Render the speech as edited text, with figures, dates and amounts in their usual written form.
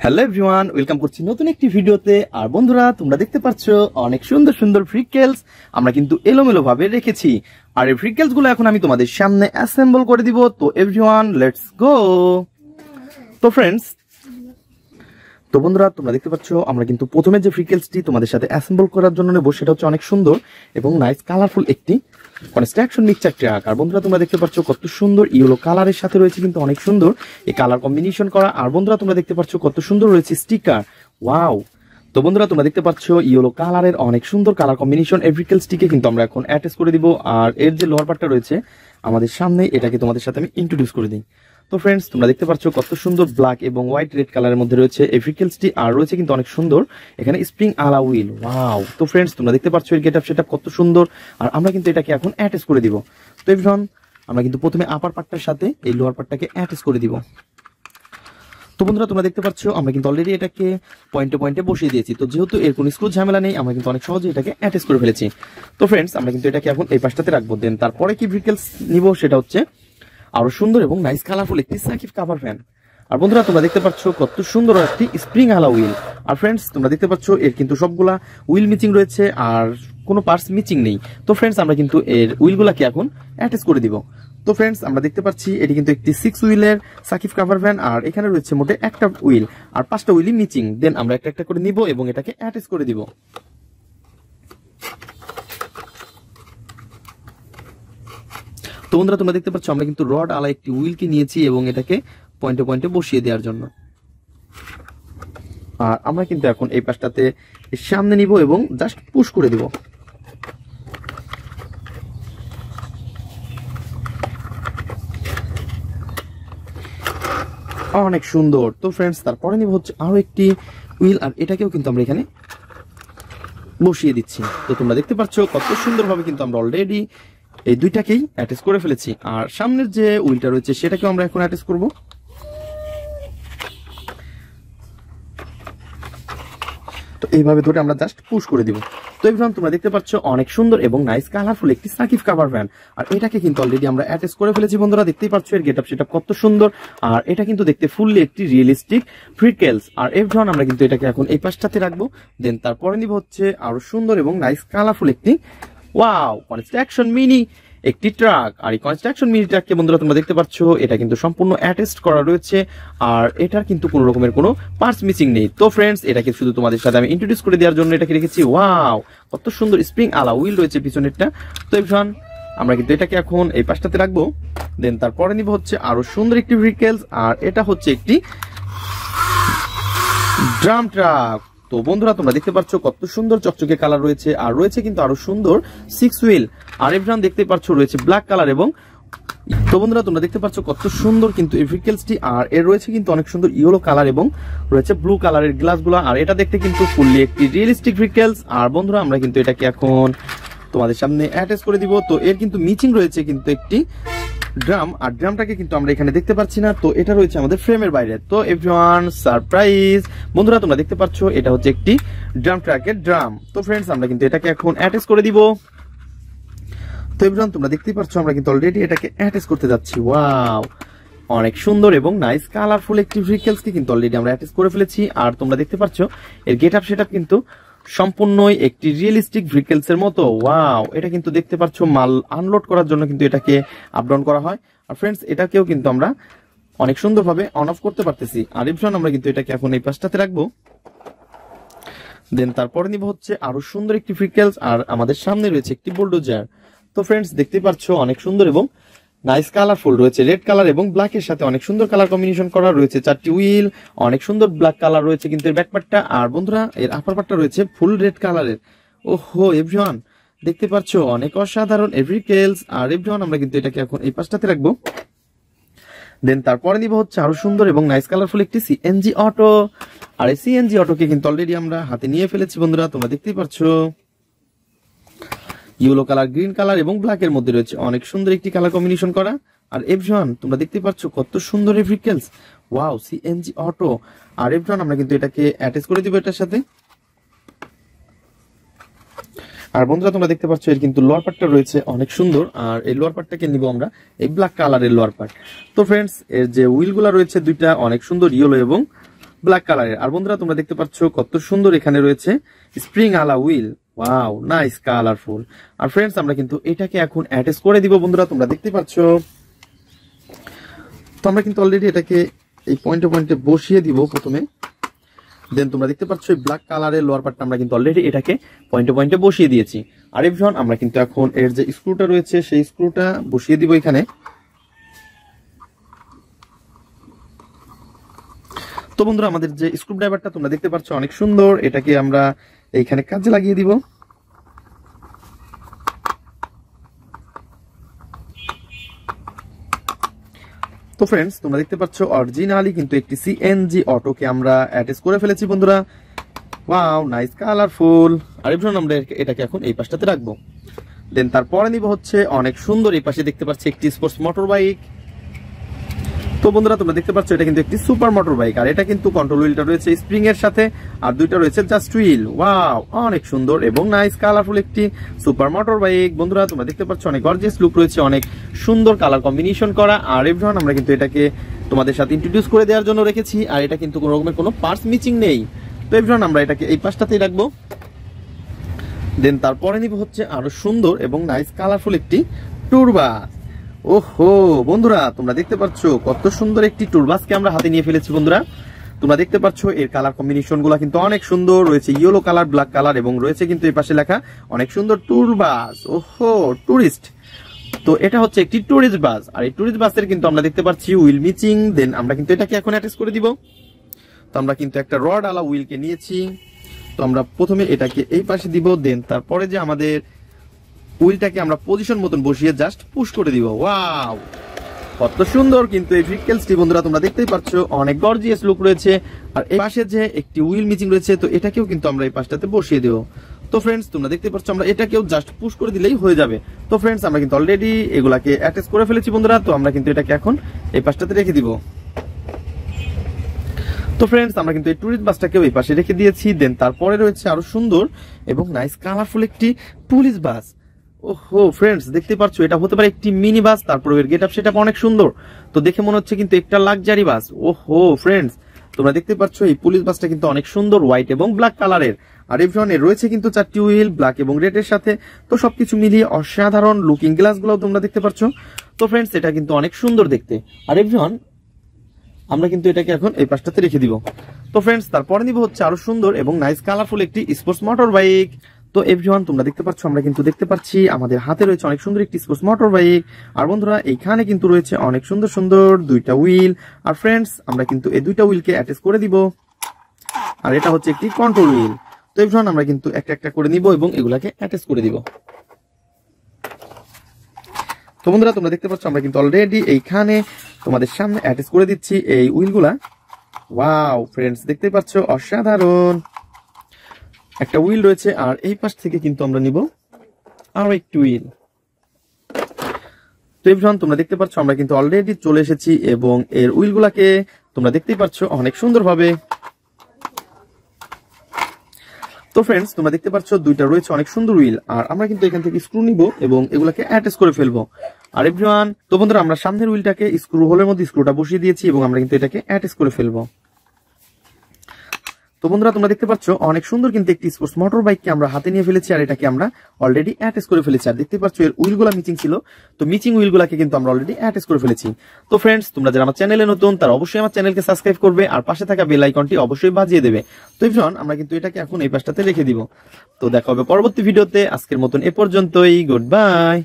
Hello everyone, welcome করছি নতুন একটি ভিডিওতে। আর বন্ধুরা, তোমরা দেখতে পাচ্ছ অনেক সুন্দর সুন্দর ফ্রিকেলস আমরা কিন্তু এলোমেলো ভাবে রেখেছি। আর এই ফ্রিকেলস গুলো এখন আমি তোমাদের সামনে অ্যাসেম্বল করে দিব। তো এভরিওয়ান, লেটস গো। তো ফ্রেন্ডস, তো বন্ধুরা, তোমরা দেখতে পাচ্ছ আমরা কিন্তু প্রথমে যে ফ্রিকেলসটি তোমাদের সাথে অ্যাসেম্বল করার জন্য নেব সেটা হচ্ছে অনেক সুন্দর এবং নাইস কালারফুল একটি কনস্ট্রাকশন মিক্সচার ট্রাক। আর বন্ধুরা, তোমরা দেখতে পাচ্ছ কত সুন্দর ইয়েলো কালারের সাথে রয়েছে কিন্তু অনেক সুন্দর এই কালার কম্বিনেশন করা। আর বন্ধুরা, তোমরা দেখতে পাচ্ছ কত সুন্দর রয়েছে স্টিকার। ওয়াও! তো বন্ধুরা, তোমরা দেখতে পাচ্ছ ইয়েলো কালারের অনেক সুন্দর কালার কম্বিনেশন এই ফ্রিকেলসটিকে কিন্তু আমরা এখন অ্যাটাচ করে দিব। আর এর যে লোয়ার পার্টটা রয়েছে আমাদের সামনে, এটাকে তোমাদের সাথে আমি ইন্ট্রোডিউস করে দিই। তো ফ্রেন্ডস, তোমরা দেখতে পাচ্ছ কত সুন্দর ব্ল্যাক এবং হোয়াইট রেড কালারের মধ্যে রয়েছে এই ফ্রিকেলসটি। আর রয়েছে কিন্তু অনেক সুন্দর এখানে স্প্রিং আলা হুইল। ওয়াও! তো ফ্রেন্ডস, তোমরা দেখতে পাচ্ছ এর গেটআপ সেটআপ কত সুন্দর। আর আমরা কিন্তু এটাকে এখন অ্যাটাচ করে দিব। তো এভরিওয়ান, আমরা কিন্তু প্রথমে আপার পার্টটার সাথে এই লোয়ার পার্টটাকে অ্যাটাচ করে দিব। তো বন্ধুরা, তোমরা দেখতে পাচ্ছ আমরা কিন্তু অলরেডি এটাকে পয়েন্টে পয়েন্টে বসিয়ে দিয়েছি। তো যেহেতু এর কোনো স্ক্রু ঝামেলা নেই, আমরা কিন্তু অনেক সহজে এটাকে অ্যাটাচ করে ফেলেছি। তো ফ্রেন্ডস, আমরা কিন্তু এটাকে এখন এই পাশটাতে রাখবো। দেন তারপরে কি ফ্রিকেলস নিব সেটা হচ্ছে আরো সুন্দর এবং নাইস কালারফুল একটি সাকিব কাভার ফ্যান। আর বন্ধুরা, তোমরা দেখতে পাচ্ছ কত সুন্দর একটি স্প্রিং আলা হুইল। আর ফ্রেন্ডস, তোমরা দেখতে পাচ্ছ এর কিন্তু সবগুলা হুইল মিচিং রয়েছে আর কোনো পার্টস মিচিং নেই। তো ফ্রেন্ডস, আমরা কিন্তু এর হুইলগুলাকে এখন অ্যাটাচ করে দিব। তো ফ্রেন্ডস, আমরা দেখতে পাচ্ছি এটি কিন্তু একটি 6 হুইলের সাকিব কাভার ভ্যান। আর এখানে রয়েছে মোটে একটা হুইল আর 5টা হুইলই মিচিং। দেন আমরা একটা একটা করে নিব এবং এটাকে অ্যাটাচ করে দিব। তো বন্ধুরা, তোমরা দেখতে পাচ্ছ আমরা কিন্তু রড আলা একটি হুইলকে নিয়েছি এবং এটাকে পয়েন্টে পয়েন্টে বসিয়ে দেওয়ার জন্য। আর আমরা কিন্তু এখন এই পাশটাতে সামনে নিব এবং জাস্ট পুশ করে দিব। অনেক সুন্দর। তো ফ্রেন্ডস, তারপরে নিব হচ্ছে আরো একটি হুইল আর এটাকেও কিন্তু আমরা এখানে বসিয়ে দিচ্ছি। তো তোমরা দেখতে পাচ্ছ কত সুন্দরভাবে কিন্তু আমরা অলরেডি এই দুইটাকেই অ্যাটাচ করে ফেলেছি। আর সামনের যে হুইলটা রয়েছে সেটাকেও আমরা এখন অ্যাটাচ করব। তো এইভাবে ধরে আমরা জাস্ট পুশ করে দিব। তো এভরিওয়ান, তোমরা দেখতে পাচ্ছ অনেক সুন্দর এবং নাইস কালারফুল একটি সাকিব কাভার ভ্যান। আর এটাকে কিন্তু অলরেডি আমরা অ্যাটাচ করে ফেলেছি। বন্ধুরা, দেখতেই পাচ্ছ এর গেটআপ সেটআপ কত সুন্দর। আর এটা কিন্তু দেখতে ফুললি একটি রিয়েলিস্টিক ফ্রিকেলস। আর এভরিওয়ান, আমরা কিন্তু এটাকে এখন এই পাশটাতে রাখবো। দেন তারপরে নিব হচ্ছে আরো সুন্দর এবং নাইস কালারফুল একটি ওয়াও কনস্ট্রাকশন মিনি একটি ট্রাক। আর এই কনস্ট্রাকশন মিনি ট্রাককে বন্ধুরা তোমরা দেখতে পাচ্ছ এটা কিন্তু সম্পূর্ণ অ্যাটাচড করা রয়েছে। আর এটার কিন্তু কোনো রকমের কোনো পার্টস মিসিং নেই। তো ফ্রেন্ডস, এটাকে শুধু তোমাদের সাথে আমি ইন্ট্রোডিউস করে দেওয়ার জন্য এটাকে রেখেছি। ওয়াও, কত সুন্দর স্প্রিং আলা হুইল রয়েছে পিছনেরটা। তো এভরিওয়ান, আমরা কিন্তু এটাকে এখন এই পাশটাতে রাখবো। দেন তারপরে নিব হচ্ছে আরো সুন্দর একটি ভেহিকেলস। আর এটা হচ্ছে একটি ড্রাম ট্রাক। তো বন্ধুরা, তোমরা দেখতে পাচ্ছ কত সুন্দর চকচকে কালার রয়েছে। আর রয়েছে কিন্তু আরো সুন্দর 6 হুইল। আর এভরিওয়ান, দেখতে পাচ্ছ রয়েছে ব্ল্যাক কালার এবং তো বন্ধুরা, তোমরা দেখতে পাচ্ছ কত সুন্দর কিন্তু এই ভেহিকেলসটি। আর এর রয়েছে কিন্তু অনেক সুন্দর ইয়েলো কালার এবং রয়েছে ব্লু কালারের গ্লাসগুলো। আর এটা দেখতে কিন্তু ফুললি একটি রিয়েলিস্টিক ভেহিকেলস। আর বন্ধুরা, আমরা কিন্তু এটাকে এখন তোমাদের সামনে অ্যাটাচ করে দিব। তো এর কিন্তু মিচিং রয়েছে কিন্তু একটি ড্রাম। আর ড্রামটাকে কিন্তু আমরা এখানে দেখতে পাচ্ছি না, তো এটা রয়েছে আমাদের ফ্রেমের বাইরে। তো এভরিওয়ান, সারপ্রাইজ! বন্ধুরা, তোমরা দেখতে পাচ্ছ এটা হচ্ছে একটি ড্রাম ট্রাকের ড্রাম। তো ফ্রেন্ডস, আমরা কিন্তু এটাকে এখন অ্যাটাচ করে দিব। তো এভরিওয়ান, তোমরা দেখতেই পাচ্ছ আমরা কিন্তু অলরেডি এটাকে অ্যাটাচ করতে যাচ্ছি। ওয়াও, অনেক সুন্দর এবং নাইস কালারফুল একটি ভেহিকেলসকে কিন্তু অলরেডি আমরা অ্যাটাচ করে ফেলেছি। আর তোমরা দেখতে পাচ্ছ এর গেটআপ সেটআপ কিন্তু সম্পূর্ণই একটি রিয়েলিস্টিক ভেহিকেলস এর মতো। ওয়াও, এটা কিন্তু দেখতে পাচ্ছ মাল আনলোড করার জন্য কিন্তু এটাকে আপ ডাউন করা হয়। আর ফ্রেন্ডস, এটাকেও কিন্তু আমরা অনেক সুন্দরভাবে অন অফ করতে পারতেছি। আর এভরিওয়ান, আমরা কিন্তু এটাকে এখন এই পাশটাতে রাখবো। দেন তারপরে নিব হচ্ছে আরো সুন্দর একটি ভেহিকেলস। আর আমাদের সামনে রয়েছে একটি বুলডোজার। তো ফ্রেন্ডস, দেখতে পাচ্ছ অনেক সুন্দর এবং নাইস কালারফুল রয়েছে রেড কালার এবং ব্ল্যাক এর সাথে অনেক সুন্দর কালার কম্বিনেশন করা রয়েছে। 4টি হুইল, অনেক সুন্দর ব্ল্যাক কালার রয়েছে কিন্তু এর ব্যাক পার্টটা। আর বন্ধুরা, এর আপার পার্টটা রয়েছে ফুল রেড কালারের। ওহো এভরিওয়ান, দেখতে পাচ্ছ অনেক অসাধারণ ভেহিকেলস। আর এভরিওয়ান, আমরা কিন্তু এটাকে এখন এই পাশটাতে রাখবো। দেন তারপরে নিব হচ্ছে আরো সুন্দর এবং নাইস কালারফুল একটি সিএনজি অটো। আর এই সিএনজি অটোকে কিন্তু অলরেডি আমরা হাতে নিয়ে ফেলেছি। বন্ধুরা, তোমরা দেখতেই পাচ্ছ ইয়েলো কালার, গ্রিন কালার এবং ব্ল্যাক এর মধ্যে রয়েছে অনেক সুন্দর একটি কালার কম্বিনেশন করা। আর এভরিওয়ান, তোমরা দেখতে পাচ্ছ কত সুন্দর এই ভেহিকেলস। Wow, CNG auto. আর এভরিওয়ান, আমরা কিন্তু এটাকে অ্যাটাচ করে দিব এটার সাথে। আর বন্ধুরা, তোমরা দেখতে পাচ্ছ এর কিন্তু লোয়ার পার্টটা রয়েছে অনেক সুন্দর। আর এই লোয়ার পার্টটাকে নিব আমরা এই ব্ল্যাক কালারের লোয়ার পার্ট। তো ফ্রেন্ডস, এর যে হুইলগুলো রয়েছে দুইটা অনেক সুন্দর ইয়েলো এবং ব্ল্যাক কালারের। আর বন্ধুরা তোমরা দেখতে পাচ্ছ কত সুন্দর এখানে রয়েছে স্প্রিং আলা হুইল, ওয়াও নাইস কালারফুল। আর ফ্রেন্ডস আমরা কিন্তু এটাকে এখন অ্যাটাচ করে দিব বন্ধুরা, তোমরা দেখতে পাচ্ছ। তো আমরা কিন্তু অলরেডি এটাকে এই পয়েন্টে পয়েন্টে বসিয়ে দিব প্রথমে, দেন তোমরা দেখতে পাচ্ছ এই ব্ল্যাক কালারের লোয়ার পার্টটা আমরা কিন্তু অলরেডি এটাকে পয়েন্টে পয়েন্টে বসিয়ে দিয়েছি। আর এভরিওয়ান আমরা কিন্তু এখন এর যে স্ক্রুটা রয়েছে সেই স্ক্রুটা বসিয়ে দিব এখানে। তো বন্ধুরা আমাদের যে স্ক্রু ড্রাইভারটা তোমরা দেখতে পাচ্ছ অনেক সুন্দর, এটাকে আমরা এইখানে কাজে লাগিয়ে দিব। তো ফ্রেন্ডস তোমরা দেখতে পাচ্ছ অরিজিনালি কিন্তু একটি সিএনজি অটোকে আমরা অ্যাটাচ করে ফেলেছি বন্ধুরা, ওয়াও নাইস কালারফুল। আর এভরিওয়ান আমরা এটাকে এখন এই পাশটাতে রাখবো, দেন তারপরে নিব হচ্ছে অনেক সুন্দর এই পাশে দেখতে পাচ্ছি একটি স্পোর্টস মোটর বাইক। তো বন্ধুরা তোমরা দেখতে পাচ্ছ এটা কিন্তু একটি সুপার মোটর বাইক, আর এটা কিন্তু কন্ট্রোল হুইলটা রয়েছে স্প্রিং এর সাথে, আর দুইটা রয়েছে জাস্ট হুইল, ওয়াও অনেক সুন্দর এবং নাইস কালারফুল একটি সুপার মোটর বাইক। বন্ধুরা তোমরা দেখতে পাচ্ছ অনেক গর্জিয়াস লুক রয়েছে, অনেক সুন্দর কালার কম্বিনেশন করা। আর এভরিওয়ান আমরা কিন্তু এটাকে তোমাদের সাথে ইন্ট্রোডিউস করে দেওয়ার জন্য রেখেছি, আর এটা কিন্তু কোনো রকমের কোনো পার্টস মিচিং নেই। তো এভরিওয়ান আমরা এটাকে এই পাশটাতেই রাখবো, দেন তারপরে নিব হচ্ছে আরো সুন্দর এবং নাইস কালারফুল একটি ট্যুর বাস। ওহো বন্ধুরা তোমরা দেখতে পাচ্ছ কত সুন্দর একটি ট্যুর বাসকে আমরা হাতে নিয়ে ফেলেছি বন্ধুরা। তোমরা দেখতে পাচ্ছ এর কালার কম্বিনেশন গুলা কিন্তু অনেক সুন্দর রয়েছে, ইয়েলো কালার, ব্ল্যাক কালার, এবং রয়েছে কিন্তু এই পাশে লেখা অনেক সুন্দর ট্যুর বাস। ওহো টুরিস্ট, তো এটা হচ্ছে একটি টুরিস্ট বাস। আর এই টুরিস্ট বাসের কিন্তু আমরা দেখতে পাচ্ছি হুইল মিচিং, দেন আমরা কিন্তু এটাকে এখন অ্যাটাচ করে দিব। তো আমরা কিন্তু একটা রড আলা হুইলকে নিয়েছি, তো আমরা প্রথমে এটাকে এই পাশে দিব, দেন তারপরে যে আমাদের হুইলটাকে আমরা পজিশন মতন বসিয়ে জাস্ট পুশ করে দিব। ওয়াও কত সুন্দর কিন্তু এই ভেহিকলসটি বন্ধুরা, তোমরা দেখতেই পাচ্ছ অনেক গর্জিয়াস লুক রয়েছে। আর এই পাশে যে একটি হুইল মিচিং রয়েছে, তো এটাকেও কিন্তু আমরা এই পাশটাতে বসিয়ে দেব। তো ফ্রেন্ডস তোমরা দেখতে পাচ্ছ আমরা এটাকেও জাস্ট পুশ করে দিলেই হয়ে যাবে। তো ফ্রেন্ডস আমরা কিন্তু অলরেডি এগুলাকে অ্যাটাচ করে ফেলেছি বন্ধুরা, তো আমরা কিন্তু এটাকে এখন এই পাশটাতে রেখে দিব। তো ফ্রেন্ডস আমরা কিন্তু এই টুরিস্ট বাসটাকেও এই পাশে রেখে দিয়েছি, দেন তারপরে রয়েছে আরো সুন্দর এবং নাইস কালারফুল একটি পুলিশ বাস। ওহো ফ্রেন্ডস দেখতে পাচ্ছ এটা হতে পারে একটি মিনি বাস, তারপরে এর গেটআপ সেটআপ অনেক সুন্দর, তো দেখে মনে হচ্ছে কিন্তু একটা লাক্সারি বাস। ওহো ফ্রেন্ডস তোমরা দেখতে পাচ্ছ এই পুলিশ বাসটা কিন্তু অনেক সুন্দর, হোয়াইট এবং ব্ল্যাক কালারের। আর এভরিওয়ান এর রয়েছে কিন্তু 4টি হুইল, ব্ল্যাক এবং রেড এর সাথে। তো সবকিছু মিলিয়ে অসাধারণ লুকিং গ্লাস গুলো তোমরা দেখতে পাচ্ছ। তো ফ্রেন্ডস এটা কিন্তু অনেক সুন্দর দেখতে। আর এভরিওয়ান আমরা কিন্তু এটাকে এখন এই পাশটাতে রেখে দিব। তো ফ্রেন্ডস তারপরে নিব হচ্ছে আরো সুন্দর এবং নাইস কালারফুল একটি স্পোর্টস মোটর বাইক। তো এভরিওয়ান তোমরা দেখতে পাচ্ছ আমরা কিন্তু দেখতে পাচ্ছি আমাদের হাতে রয়েছে অনেক সুন্দর একটি স্পোর্টস মোটর বাইক। আর বন্ধুরা এইখানে কিন্তু রয়েছে অনেক সুন্দর সুন্দর দুইটা হুইল। আর ফ্রেন্ডস আমরা কিন্তু এই দুইটা হুইলকে অ্যাটাচ করে দিব, আর এটা হচ্ছে একটি কন্ট্রোল হুইল। তো এভরিওয়ান আমরা কিন্তু একটা একটা করে নিব এবং এগুলাকে অ্যাটাচ করে দিব। তো বন্ধুরা তোমরা দেখতে পাচ্ছ আমরা কিন্তু অলরেডি এইখানে তোমাদের সামনে অ্যাটাচ করে দিচ্ছি এই হুইলগুলা। ওয়াও ফ্রেন্ডস দেখতে পাচ্ছ অসাধারণ একটা হুইল রয়েছে। আর এই পাশ থেকে কিন্তু আমরা নিব আরো একটি হুইল। তো এভরিওয়ান তোমরা দেখতে পাচ্ছ আমরা কিন্তু অলরেডি চলে এসেছি এবং এর হুইলগুলাকে তোমরা দেখতেই পাচ্ছ অনেক সুন্দরভাবে। তো ফ্রেন্ডস তোমরা দেখতে পাচ্ছ দুইটা রয়েছে অনেক সুন্দর হুইল, আর আমরা কিন্তু এখান থেকে স্ক্রু নিব এবং এগুলাকে অ্যাটাচ করে ফেলবো। আর এভরিওয়ান তো বন্ধুরা আমরা সামনের হুইলটাকে স্ক্রু হোলের মধ্যে স্ক্রুটা বসিয়ে দিয়েছি এবং আমরা কিন্তু এটাকে অ্যাটাচ করে ফেলবো। তো বন্ধুরা তোমরা দেখতে পাচ্ছ অনেক সুন্দর কিন্তু একটি স্পোর্টস মোটর বাইককে আমরা হাতে নিয়ে ফেলেছি, আর এটাকে আমরা অলরেডি অ্যাটাচ করে ফেলেছি। আর দেখতে পাচ্ছ এর হুইলগুলা মিচিং ছিল, তো মিচিং হুইলগুলাকে কিন্তু আমরা অলরেডি অ্যাটাচ করে ফেলেছি। তো ফ্রেন্ডস তোমরা যারা আমার চ্যানেলে নতুন তারা অবশ্যই আমার চ্যানেলকে সাবস্ক্রাইব করবে, আর পাশে থাকা বেল আইকনটি অবশ্যই বাজিয়ে দেবে। তো এভরিওয়ান আমরা কিন্তু এটাকে এখন এই পাশটাতে রেখে দিব। তো দেখা হবে পরবর্তী ভিডিওতে, আজকের মতন এ পর্যন্তই, গুড বাই।